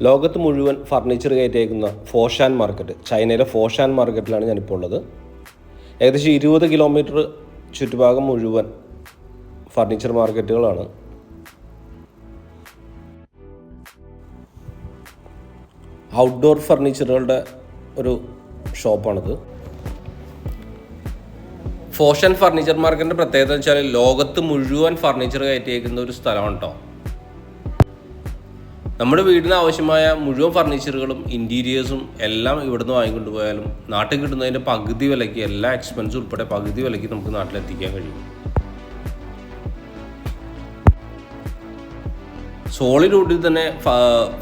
ലോകത്ത് മുഴുവൻ furniture കയറ്റിയേക്കുന്ന Foshan market, ചൈനയിലെ ഫോഷാൻ മാർക്കറ്റിലാണ് ഞാനിപ്പോൾ ഉള്ളത്. ഏകദേശം 20 കിലോമീറ്റർ ചുറ്റുഭാഗം മുഴുവൻ ഫർണിച്ചർ മാർക്കറ്റുകളാണ്. ഔട്ട്ഡോർ ഫർണിച്ചറുകളുടെ ഒരു ഷോപ്പാണിത്. ഫോഷൻ ഫർണിച്ചർ മാർക്കറ്റിൻ്റെ പ്രത്യേകത വെച്ചാൽ ലോകത്ത് മുഴുവൻ ഫർണിച്ചർ കയറ്റിയേക്കുന്ന ഒരു സ്ഥലമാണ് കേട്ടോ. നമ്മുടെ വീടിന് ആവശ്യമായ മുഴുവൻ ഫർണിച്ചറുകളും ഇൻറ്റീരിയേഴ്സും എല്ലാം ഇവിടുന്ന് വാങ്ങിക്കൊണ്ട് പോയാലും നാട്ടിൽ കിട്ടുന്നതിൻ്റെ പകുതി വിലയ്ക്ക്, എല്ലാ എക്സ്പെൻസും ഉൾപ്പെടെ പകുതി വിലയ്ക്ക് നമുക്ക് നാട്ടിലെത്തിക്കാൻ കഴിയും. സോളിഡ് വുഡിൽ തന്നെ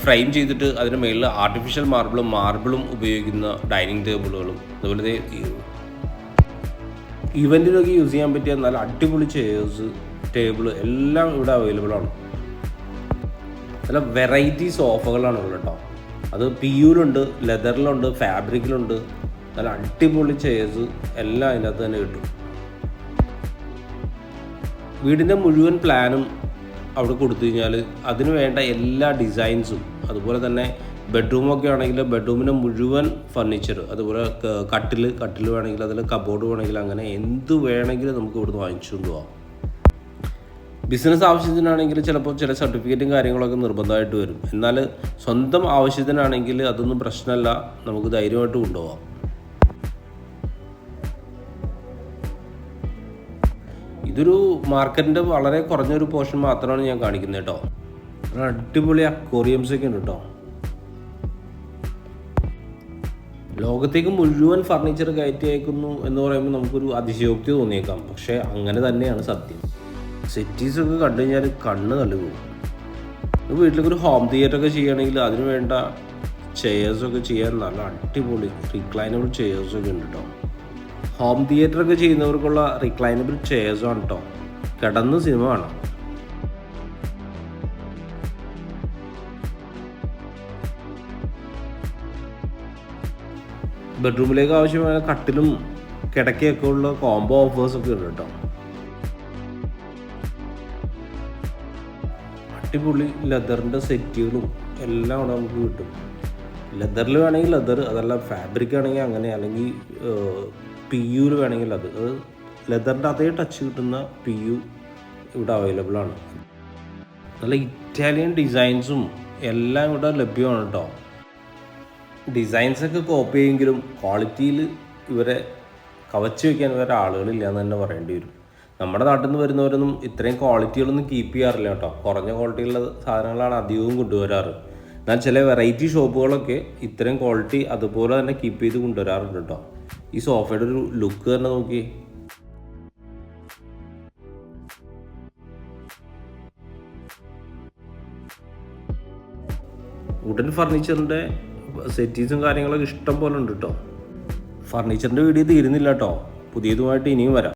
ഫ്രെയിം ചെയ്തിട്ട് അതിന് മുകളിൽ ആർട്ടിഫിഷ്യൽ മാർബിളും ഉപയോഗിക്കുന്ന ഡൈനിങ് ടേബിളുകളും, അതുപോലെ ഇവൻറ്റിനൊക്കെ യൂസ് ചെയ്യാൻ പറ്റിയ നല്ല അടിപൊളി ചെയേഴ്സ്, ടേബിള് എല്ലാം ഇവിടെ അവൈലബിൾ ആണ്. നല്ല വെറൈറ്റി സോഫകളാണ് ഉള്ളത് കേട്ടോ. അത് പിയുലുണ്ട്, ലെതറിലുണ്ട്, ഫാബ്രിക്കിലുണ്ട്. നല്ല അടിപൊളി ചെയേഴ്സ് എല്ലാം അതിൻ്റെ അകത്ത് തന്നെ കിട്ടും. വീടിൻ്റെ മുഴുവൻ പ്ലാനും അവിടെ കൊടുത്തു കഴിഞ്ഞാൽ അതിന് വേണ്ട എല്ലാ ഡിസൈൻസും, അതുപോലെ തന്നെ ബെഡ്റൂമൊക്കെ ആണെങ്കിൽ ബെഡ്റൂമിൻ്റെ മുഴുവൻ ഫർണിച്ചർ, അതുപോലെ കട്ടിൽ വേണമെങ്കിൽ അതിൽ കബോർഡ് വേണമെങ്കിൽ, അങ്ങനെ എന്ത് വേണമെങ്കിലും നമുക്ക് ഇവിടുന്ന് വാങ്ങിച്ചുകൊണ്ട് പോകാം. ബിസിനസ് ആവശ്യത്തിനാണെങ്കിൽ ചിലപ്പോൾ ചില സർട്ടിഫിക്കറ്റും കാര്യങ്ങളൊക്കെ നിർബന്ധമായിട്ട് വരും. എന്നാൽ സ്വന്തം ആവശ്യത്തിനാണെങ്കിൽ അതൊന്നും പ്രശ്നമല്ല, നമുക്ക് ധൈര്യമായിട്ട് കൊണ്ടുപോകാം. ഇതൊരു മാർക്കറ്റിൻ്റെ വളരെ കുറഞ്ഞൊരു പോർഷൻ മാത്രമാണ് ഞാൻ കാണിക്കുന്നത് കേട്ടോ. അടിപൊളി അക്വേറിയംസ് ഒക്കെ ഉണ്ട് കേട്ടോ. ലോകത്തേക്ക് മുഴുവൻ ഫർണിച്ചർ കയറ്റി അയക്കുന്നു എന്ന് പറയുമ്പോൾ നമുക്കൊരു അതിശയോക്തി തോന്നിയേക്കാം, പക്ഷേ അങ്ങനെ തന്നെയാണ് സത്യം. സെറ്റീസൊക്കെ കണ്ടു കഴിഞ്ഞാൽ കണ്ണ് തള്ളി പോകും. വീട്ടിലേക്ക് ഒരു ഹോം തിയേറ്റർ ഒക്കെ ചെയ്യുകയാണെങ്കിൽ അതിന് വേണ്ട ചെയേഴ്സൊക്കെ ചെയ്യാൻ നല്ല അടിപൊളി റിക്ലൈനബിൾ ചെയേഴ്സൊക്കെ ഉണ്ട് കേട്ടോ. ഹോം തിയേറ്റർ ഒക്കെ ചെയ്യുന്നവർക്കുള്ള റിക്ലൈനബിൾ ചെയേഴ്സാണ് കേട്ടോ. കിടന്ന് സിനിമ കാണാം. ബെഡ്റൂമിലേക്ക് ആവശ്യമായ കട്ടിലും കിടക്കയൊക്കെ ഉള്ള കോംബോ ഓഫേഴ്സൊക്കെ ഉണ്ട് കേട്ടോ. അടിപൊളി ലെതറിൻ്റെ സെറ്റുകളും എല്ലാം അവിടെ നമുക്ക് കിട്ടും. ലെതറിൽ വേണമെങ്കിൽ ലെതർ, അതല്ല ഫാബ്രിക് ആണെങ്കിൽ അങ്ങനെ, അല്ലെങ്കിൽ പിയുവിൽ വേണമെങ്കിൽ അത് ലെതറിൻ്റെ അതേ ടച്ച് കിട്ടുന്ന പിയു ഇവിടെ അവൈലബിൾ ആണ്. നല്ല ഇറ്റാലിയൻ ഡിസൈൻസും എല്ലാം ഇവിടെ ലഭ്യമാണ് കേട്ടോ. ഡിസൈൻസൊക്കെ കോപ്പി ചെയ്യുമെങ്കിലും ക്വാളിറ്റിയിൽ ഇവരെ കവച്ച് വയ്ക്കാൻ വേറെ ആളുകളില്ല എന്ന് തന്നെ പറയേണ്ടി വരും. നമ്മുടെ നാട്ടിൽ നിന്ന് വരുന്നവരൊന്നും ഇത്രയും ക്വാളിറ്റികളൊന്നും കീപ്പ് ചെയ്യാറില്ല കേട്ടോ. കുറഞ്ഞ ക്വാളിറ്റിയുള്ള സാധനങ്ങളാണ് അധികവും കൊണ്ടുവരാറ്. എന്നാൽ ചില വെറൈറ്റി ഷോപ്പുകളൊക്കെ ഇത്രയും ക്വാളിറ്റി അതുപോലെ തന്നെ കീപ്പ് ചെയ്ത് കൊണ്ടുവരാറുണ്ട് കേട്ടോ. ഈ സോഫയുടെ ഒരു ലുക്ക് തന്നെ നോക്കി. വുഡൻ ഫർണിച്ചറിൻ്റെ സെറ്റീസും കാര്യങ്ങളൊക്കെ ഇഷ്ടം പോലെ ഉണ്ട് കേട്ടോ. ഫർണിച്ചറിൻ്റെ വീഡിയോ തീരുന്നില്ല കേട്ടോ. പുതിയതുമായിട്ട് ഇനിയും വരാം.